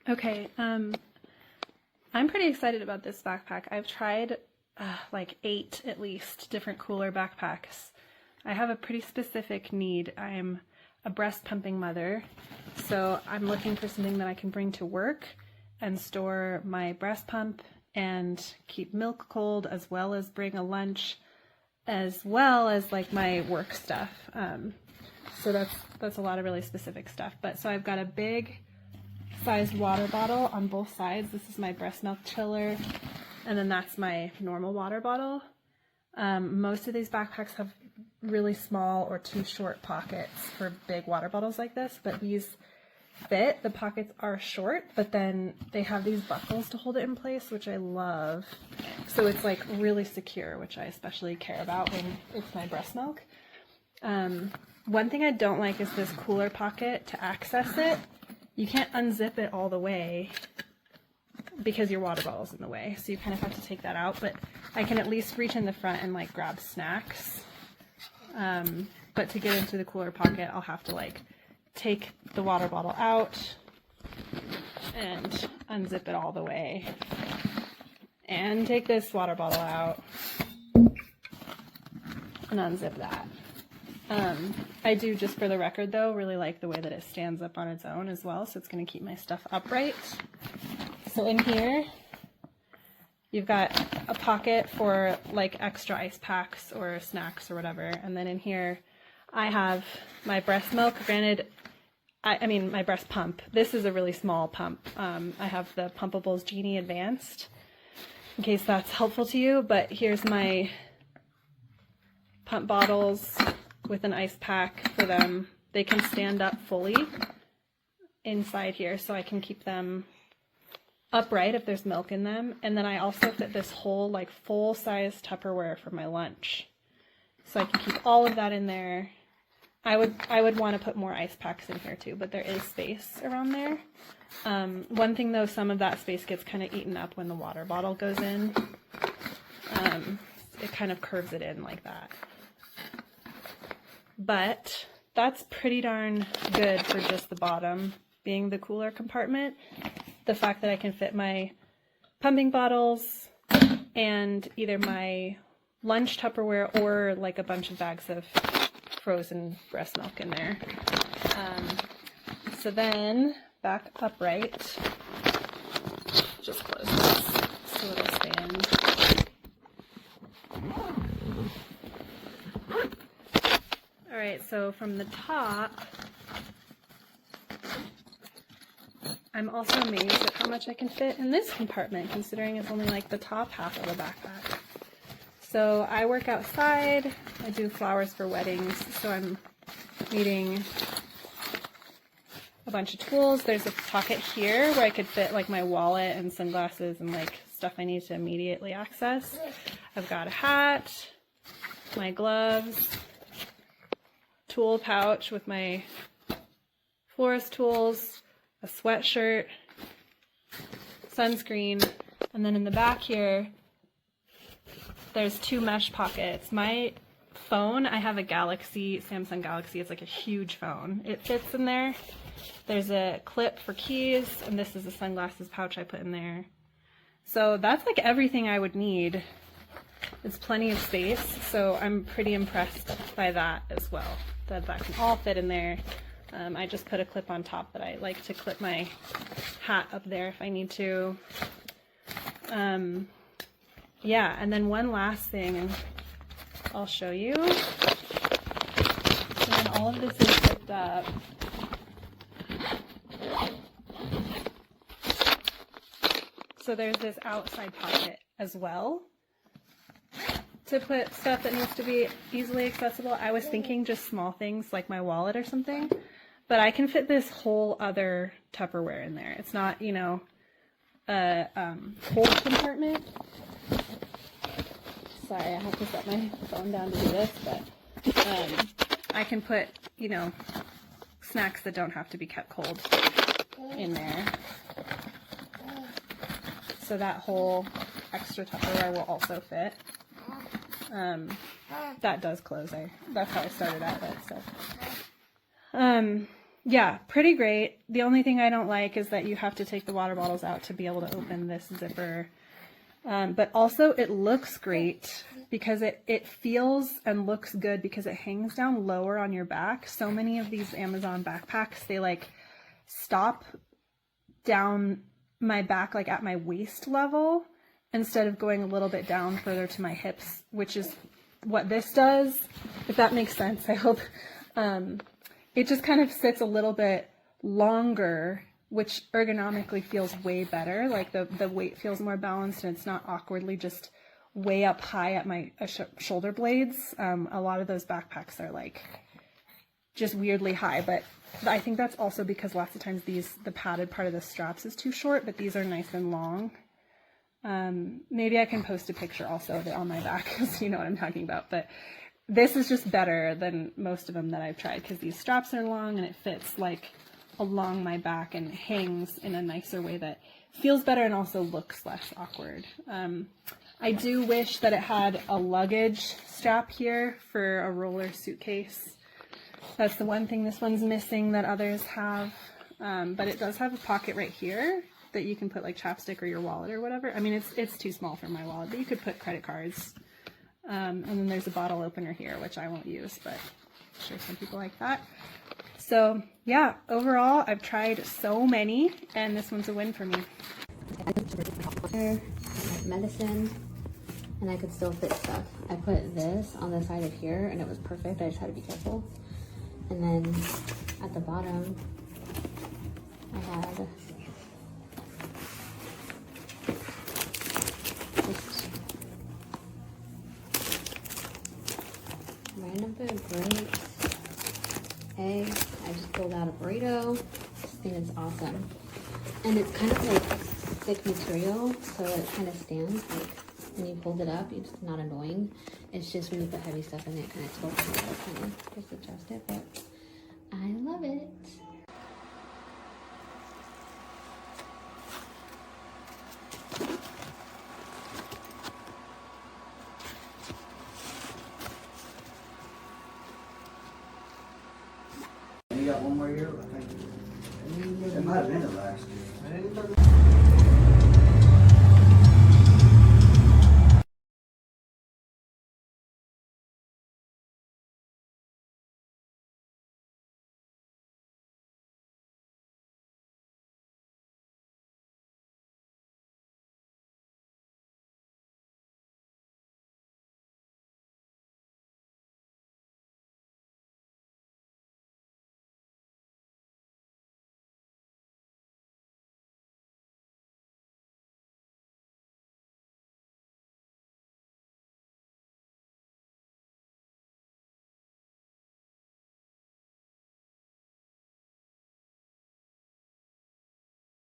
Okay, I'm pretty excited about this backpack. I've tried like 8 at least different cooler backpacks. I have a pretty specific need. I'm a breast pumping mother, so I'm looking for something that I can bring to work and store my breast pump and keep milk cold, as well as bring a lunch, as well as like my work stuff. So that's a lot of really specific stuff. But so I've got a big sized water bottle on both sides. This is my breast milk chiller, and then that's my normal water bottle. Most of these backpacks have really small or too short pockets for big water bottles like this, but these fit. The pockets are short, but then they have these buckles to hold it in place, which I love. So it's like really secure, which I especially care about when it's my breast milk. One thing I don't like is this cooler pocket to access it. You can't unzip it all the way because your water bottle's in the way, so you kind of have to take that out, but I can at least reach in the front and like grab snacks. But to get into the cooler pocket, I'll have to like take the water bottle out and unzip it all the way, and take this water bottle out and unzip that. I do, just for the record though, really like the way that it stands up on its own as well, so it's going to keep my stuff upright. So in here, you've got a pocket for like extra ice packs or snacks or whatever, and then in here I have my breast milk. Granted, I mean my breast pump. This is a really small pump. I have the Pumpables Genie Advanced, in case that's helpful to you, but here's my pump bottles with an ice pack for them. They can stand up fully inside here, so I can keep them upright if there's milk in them. And then I also fit this whole like full-size Tupperware for my lunch, so I can keep all of that in there. I would want to put more ice packs in here too, but there is space around there. One thing though, some of that space gets kind of eaten up when the water bottle goes in. It kind of curves it in like that. But that's pretty darn good for just the bottom being the cooler compartment. The fact that I can fit my pumping bottles and either my lunch Tupperware or like a bunch of bags of frozen breast milk in there. So then back upright, just close this so it'll stand. Alright, so from the top, I'm also amazed at how much I can fit in this compartment, considering it's only like the top half of the backpack. So I work outside, I do flowers for weddings, so I'm needing a bunch of tools. There's a pocket here where I could fit like my wallet and sunglasses and like stuff I need to immediately access. I've got a hat, my gloves, tool pouch with my florist tools, a sweatshirt, sunscreen, and then in the back here there's 2 mesh pockets. My phone, I have a Galaxy, Samsung Galaxy, it's like a huge phone. It fits in there. There's a clip for keys, and this is a sunglasses pouch I put in there. So that's like everything I would need. It's plenty of space, so I'm pretty impressed by that as well, that can all fit in there. I just put a clip on top that I like to clip my hat up there if I need to. Yeah, and then one last thing I'll show you. So when all of this is zipped up, so there's this outside pocket as well to put stuff that needs to be easily accessible. I was thinking just small things like my wallet or something, but I can fit this whole other Tupperware in there. It's not, you know, a whole compartment. Sorry, I have to set my phone down to do this, but I can put, you know, snacks that don't have to be kept cold in there. So that whole extra Tupperware will also fit. That does close. That's how I started out with it. So, Yeah, pretty great. The only thing I don't like is that you have to take the water bottles out to be able to open this zipper. But also it looks great because it feels and looks good because it hangs down lower on your back. So many of these Amazon backpacks, they like stop down my back, like at my waist level, instead of going a little bit down further to my hips, which is what this does, if that makes sense. I hope. It just kind of sits a little bit longer, which ergonomically feels way better. Like the weight feels more balanced and it's not awkwardly just way up high at my shoulder blades. A lot of those backpacks are like just weirdly high, but I think that's also because lots of times the padded part of the straps is too short, but these are nice and long. Maybe I can post a picture also of it on my back because you know what I'm talking about, but this is just better than most of them that I've tried because these straps are long and it fits like along my back and hangs in a nicer way that feels better and also looks less awkward. I do wish that it had a luggage strap here for a roller suitcase. That's the one thing this one's missing that others have, but it does have a pocket right here that you can put like chapstick or your wallet or whatever. I mean, it's too small for my wallet, but you could put credit cards. And then there's a bottle opener here, which I won't use, but I'm sure some people like that. So yeah, overall, I've tried so many, and this one's a win for me. Medicine, and I could still fit stuff. I put this on the side of here, and it was perfect. I just had to be careful. And then at the bottom, I had random food, grapes, eggs. I just pulled out a burrito. This thing is awesome. And it's kind of like thick material, so it kind of stands. Like when you hold it up, it's not annoying. It's just when you put heavy stuff in it, it kind of tilts it, so kind of just adjust it, but I love it. You got one more year, I think. It might have been the last year.